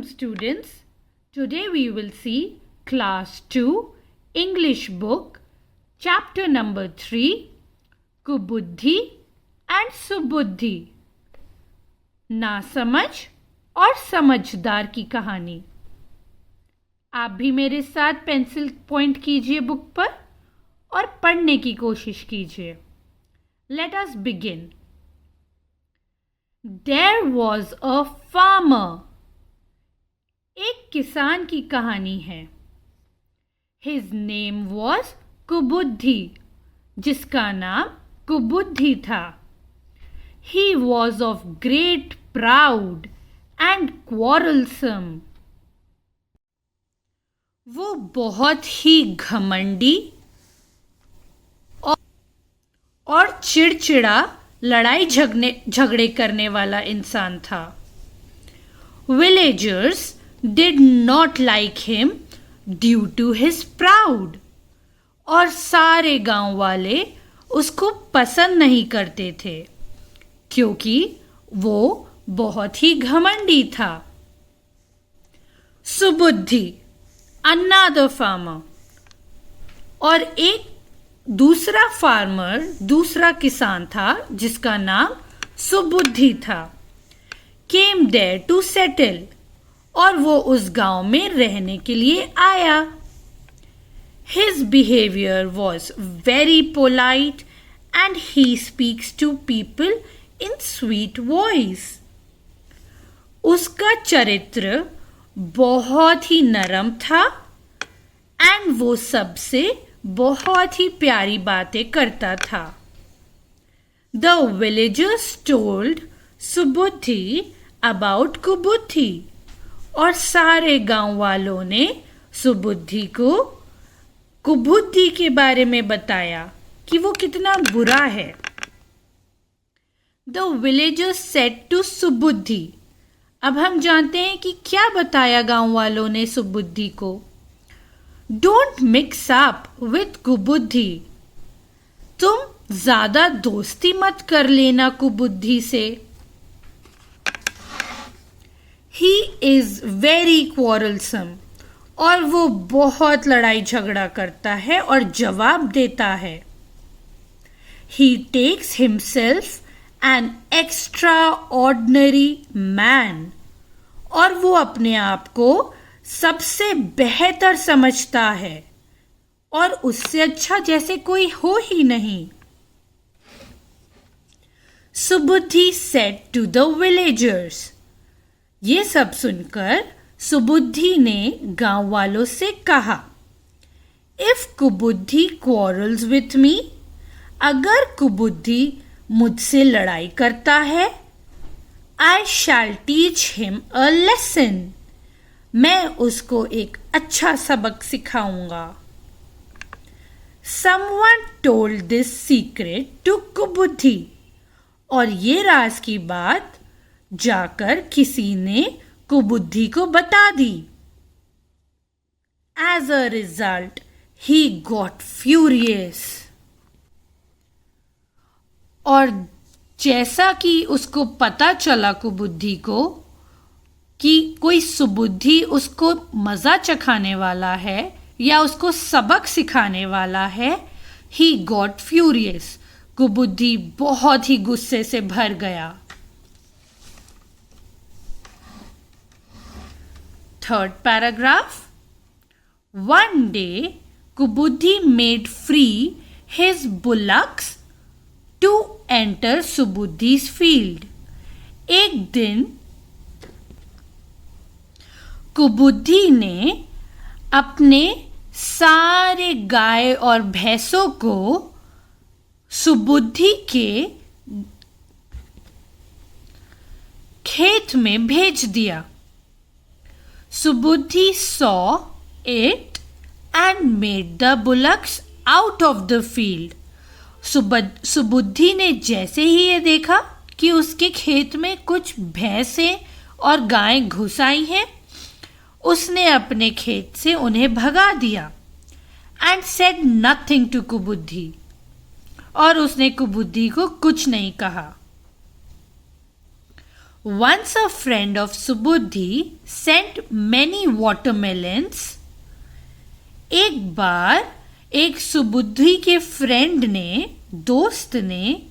students. Today we will see class 2 English book chapter number 3 कुबुद्धि and सुबुद्धि नासमझ और समझदार की कहानी। आप भी मेरे साथ पेंसिल पॉइंट कीजिए बुक पर और पढ़ने की कोशिश कीजिए। Let us begin. There was a farmer. एक किसान की कहानी है। His name was कुबुद्धि, जिसका नाम कुबुद्धि था। He was of great proud and quarrelsome. वो बहुत ही घमंडी और चिड़चिड़ा लड़ाई झगड़े करने वाला इंसान था। Villagers did not like him due to his proud. और सारे गांव वाले उसको पसंद नहीं करते थे क्योंकि वो बहुत ही घमंडी था। सुबुद्धि another farmer, और एक दूसरा फार्मर, दूसरा किसान था जिसका नाम सुबुद्धि था। Came there to settle, और वो उस गांव में रहने के लिए आया। His behavior was very polite and he speaks to people in sweet voice. उसका चरित्र बहुत ही नरम था and वो सबसे बहुत ही प्यारी बातें करता था। The villagers told Subuddhi about कुबुद्धि, और सारे गांव वालों ने सुबुद्धि को कुबुद्धि के बारे में बताया कि वो कितना बुरा है। The villagers said to सुबुद्धि, अब हम जानते हैं कि क्या बताया गांव वालों ने सुबुद्धि को। Don't mix up with कुबुद्धि, तुम ज्यादा दोस्ती मत कर लेना कुबुद्धि से। He is very quarrelsome, और वो बहुत लड़ाई झगड़ा करता है और जवाब देता है। He takes himself an extraordinary man, और वो अपने आप को सबसे बेहतर समझता है और उससे अच्छा जैसे कोई हो ही नहीं। सुबुद्धि said to the villagers, ये सब सुनकर सुबुद्धि ने गांव वालों से कहा, If कुबुद्धि quarrels with me, अगर कुबुद्धि मुझसे लड़ाई करता है, I shall teach him a lesson, मैं उसको एक अच्छा सबक सिखाऊंगा। Someone told this secret to कुबुद्धि, और ये राज की बात जाकर किसी ने कुबुद्धि को बता दी। As a result, he got furious, और जैसा कि उसको पता चला कुबुद्धि को कि कोई सुबुद्धि उसको मजा चखाने वाला है या उसको सबक सिखाने वाला है, he got furious, कुबुद्धि बहुत ही गुस्से से भर गया। Third paragraph. One day, Kubuddhi made free his bullocks to enter Subuddhi's field. एक दिन कुबुद्धि ने अपने सारे गाय और भैंसों को सुबुद्धि के खेत में भेज दिया। Subuddhi saw it and made the bullocks out of the field. सुबुद्धि ने जैसे ही ये देखा कि उसके खेत में कुछ भैंसें और गायें घुस आई हैं, उसने अपने खेत से उन्हें भगा दिया। And said nothing to कुबुद्धि, और उसने कुबुद्धि को कुछ नहीं कहा। Once a friend of Subudhi sent many watermelons. एक बार एक सुबुद्धि के फ्रेंड ने, दोस्त ने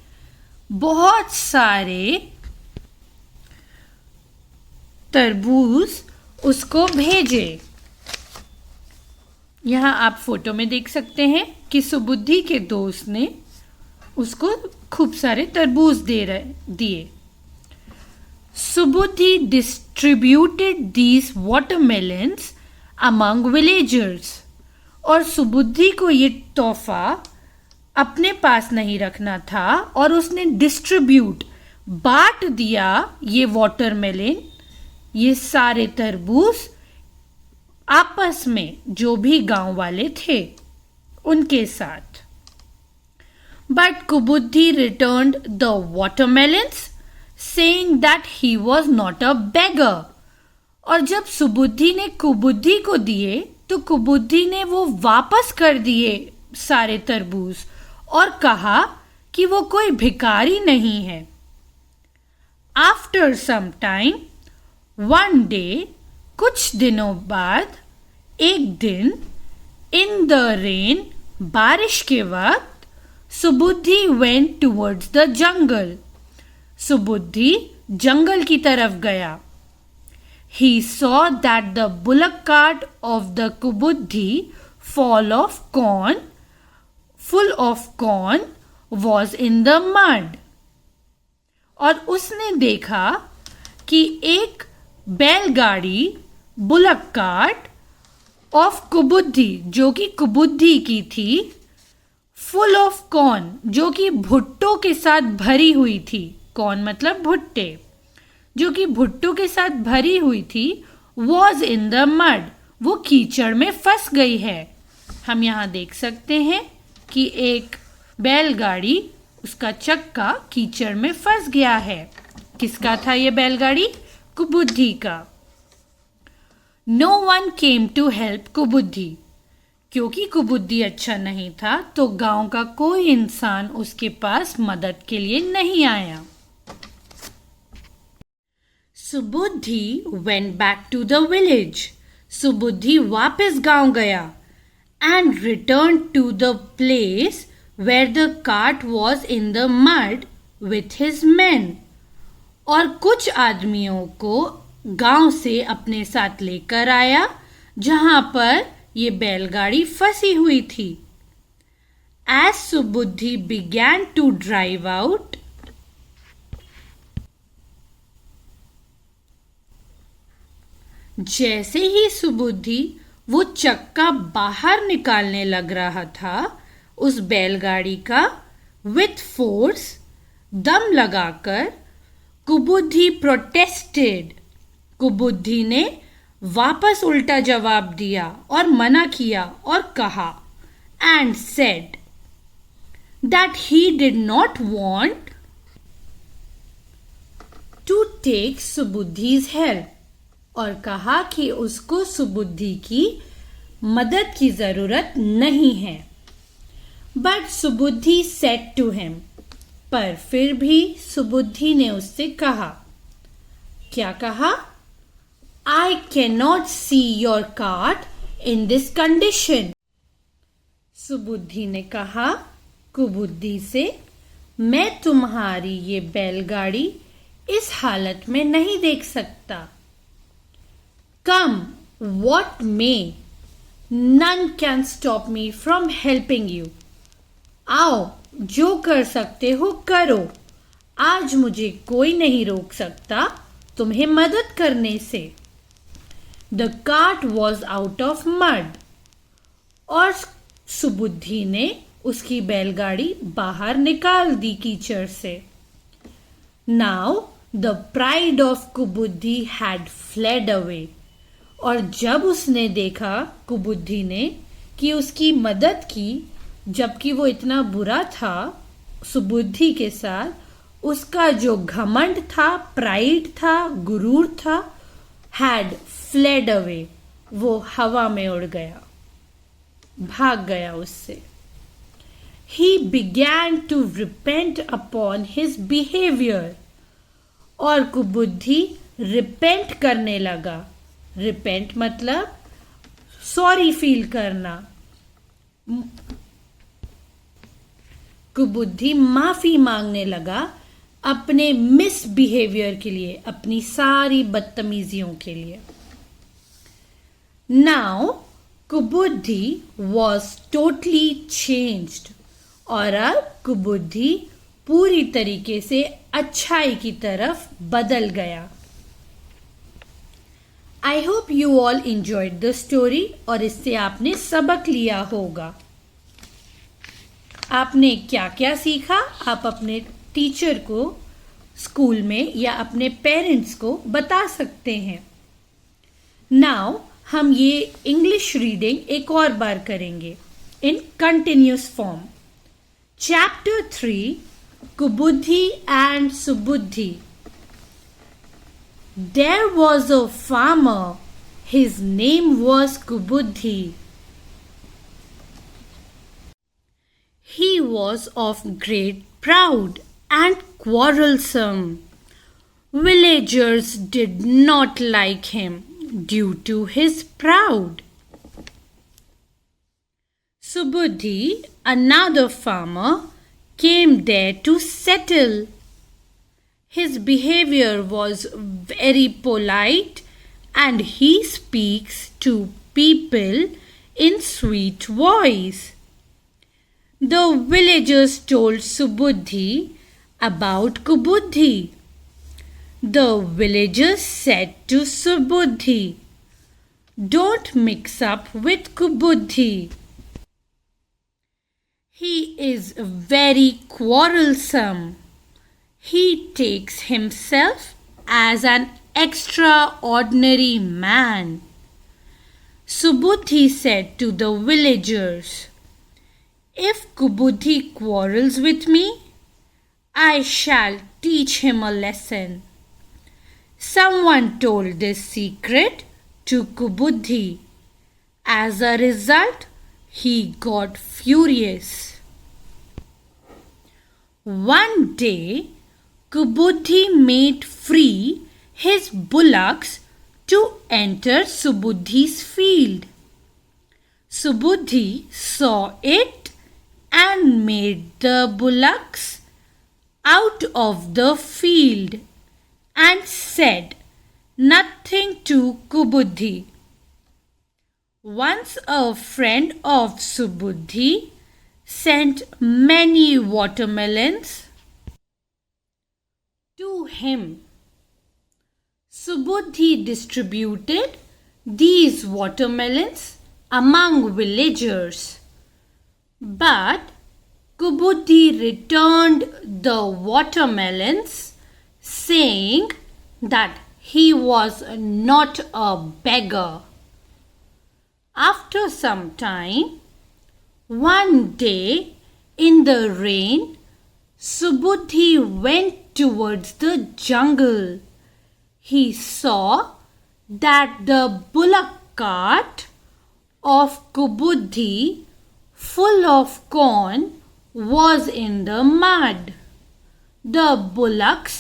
बहुत सारे तरबूज उसको भेजे। यहाँ आप फोटो में देख सकते हैं कि सुबुद्धि के दोस्त ने उसको खूब सारे तरबूज दिए। सुबुद्धि distributed these watermelons among villagers. और सुबुद्धि को ये तोहफा अपने पास नहीं रखना था और उसने डिस्ट्रीब्यूट, बांट दिया ये वाटरमेलन, ये सारे तरबूज आपस में जो भी गांव वाले थे उनके साथ। But Kubuddhi returned the watermelons saying that he was not a beggar। और जब सुबुद्धि ने कुबुद्धि को दिए तो कुबुद्धि ने वो वापस कर दिए सारे तरबूज और कहा कि वो कोई भिखारी नहीं है। After some time, one day, कुछ दिनों बाद, एक दिन, इन द रेन, बारिश के वक्त, Subuddhi went towards the jungle. Subuddhi जंगल की तरफ गया। He saw that the bullock cart of the Kubuddhi full of corn was in the mud। और उसने देखा कि एक बैलगाड़ी, बुलक कार्ट ऑफ कुबुद्धि, जो कि कुबुद्धि की थी, फुल ऑफ कॉर्न, जो कि भुट्टो के साथ भरी हुई थी। कॉर्न मतलब भुट्टे, जो कि भुट्टो के साथ भरी हुई थी, वॉज इन द मड, वो कीचड़ में फंस गई है। हम यहाँ देख सकते हैं कि एक बैलगाड़ी, उसका चक्का कीचड़ में फंस गया है। किसका था ये बैलगाड़ी? कुबुद्धि का। No one came to help Kubuddhi. क्योंकि कुबुद्धि अच्छा नहीं था तो गांव का कोई इंसान उसके पास मदद के लिए नहीं आया। Subuddhi went back to the village. Subuddhi वापस गांव गया and return to the place where the cart was in the mud with his man. और कुछ आदमियों को गांव से अपने साथ लेकर आया जहां पर ये बैलगाड़ी फंसी हुई थी। As Subuddhi began to drive out, जैसे ही सुबुद्धि वो चक्का बाहर निकालने लग रहा था उस बैलगाड़ी का, विथ फोर्स, दम लगाकर, कुबुद्धि प्रोटेस्टेड। कुबुद्धि ने वापस उल्टा जवाब दिया और मना किया और कहा, and said that he did not want to take Subuddhi's help. और कहा कि उसको सुबुद्धि की मदद की जरूरत नहीं है। But Subuddhi said to him, पर फिर भी सुबुद्धि ने उससे कहा, क्या कहा? I can not see your cart in this condition. Subuddhi ने कहा कुबुद्धि से, मैं तुम्हारी ये बैलगाड़ी इस हालत में नहीं देख सकता। Come, what may, none can stop me from helping you। आओ, जो कर सकते हो करो, आज मुझे कोई नहीं रोक सकता तुम्हें मदद करने से। The cart was out of mud। और सुबुद्धि ने उसकी बैलगाड़ी बाहर निकाल दी कीचड़ से। Now the pride of कुबुद्धि had fled away। और जब उसने देखा, कुबुद्धि ने, कि उसकी मदद की जबकि वो इतना बुरा था सुबुद्धि के साथ, उसका जो घमंड था, प्राइड था, गुरूर था, हैड फ्लेड अवे, वो हवा में उड़ गया, भाग गया उससे। He began to repent upon his behavior। और कुबुद्धि रिपेंट करने लगा। रिपेंट मतलब सॉरी फील करना। कुबुद्धि माफी मांगने लगा अपने मिसबिहेवियर के लिए, अपनी सारी बदतमीजियों के लिए। नाउ कुबुद्धि वॉज टोटली चेंज्ड, और अब कुबुद्धि पूरी तरीके से अच्छाई की तरफ बदल गया। I hope you all enjoyed the story, और इससे आपने सबक लिया होगा। आपने क्या क्या सीखा, आप अपने टीचर को स्कूल में या अपने पेरेंट्स को बता सकते हैं। नाउ हम ये इंग्लिश रीडिंग एक और बार करेंगे in continuous form. Chapter 3, Kubuddhi and Subuddhi. There was a farmer. His name was Kubuddhi. He was of great proud and quarrelsome. Villagers did not like him due to his proud. Subuddhi, another farmer, came there to settle. His behavior was very polite and he speaks to people in sweet voice. The villagers told Subuddhi about Kubuddhi. The villagers said to Subuddhi, "Don't mix up with Kubuddhi. He is very quarrelsome. He takes himself as an extraordinary man." Subuddhi said to the villagers, "If Kubuddhi quarrels with me, I shall teach him a lesson." Someone told this secret to Kubuddhi. As a result, he got furious. One day, Kubuddhi made free his bullocks to enter Subuddhi's field. Subuddhi saw it and made the bullocks out of the field and said nothing to Kubuddhi. Once a friend of Subuddhi sent many watermelons to him. Subuddhi distributed these watermelons among villagers, but Kubuddhi returned the watermelons, saying that he was not a beggar. After some time, one day in the rain, Subuddhi went towards the jungle. He saw that the bullock cart of Kubuddhi, full of corn, was in the mud. The bullocks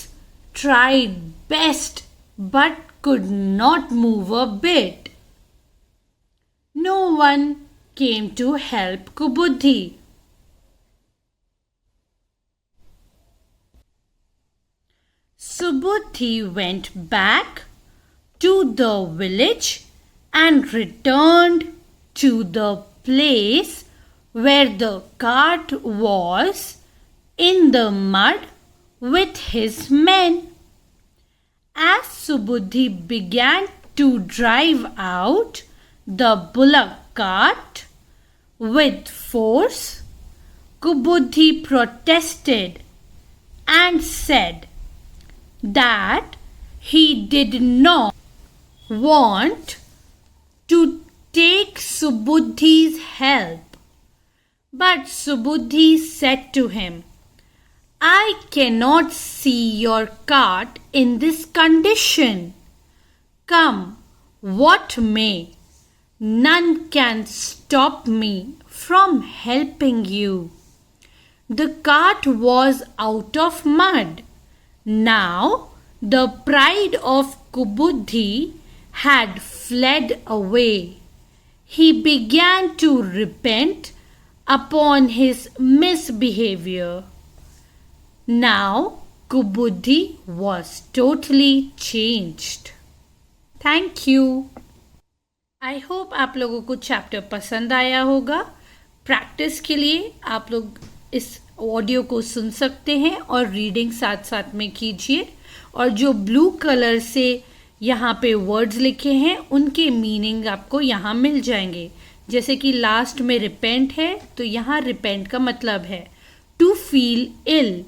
tried best but could not move a bit. No one came to help Kubuddhi. Subuddhi went back to the village and returned to the place where the cart was in the mud with his men. As Subuddhi began to drive out the bullock cart with force, Kubuddhi protested and said that he did not want to take Subuddhi's help. But Subuddhi said to him, "I cannot see your cart in this condition. Come what may, none can stop me from helping you." The cart was out of mud. Now The pride of Kubuddhi had fled away. He began to repent upon his misbehavior. Now Kubuddhi was totally changed. Thank you. I hope आप लोगों को chapter पसंद आया होगा. Practice के लिए आप लोग इस ऑडियो को सुन सकते हैं और रीडिंग साथ साथ में कीजिए. और जो ब्लू कलर से यहाँ पे वर्ड्स लिखे हैं उनके मीनिंग आपको यहाँ मिल जाएंगे. जैसे कि लास्ट में रिपेंट है तो यहाँ रिपेंट का मतलब है टू फील इल,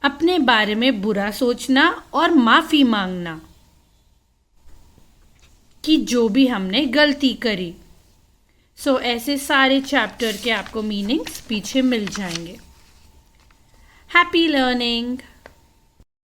अपने बारे में बुरा सोचना और माफ़ी मांगना कि जो भी हमने गलती करी. सो ऐसे सारे चैप्टर के आपको मीनिंग्स पीछे मिल जाएंगे. Happy learning.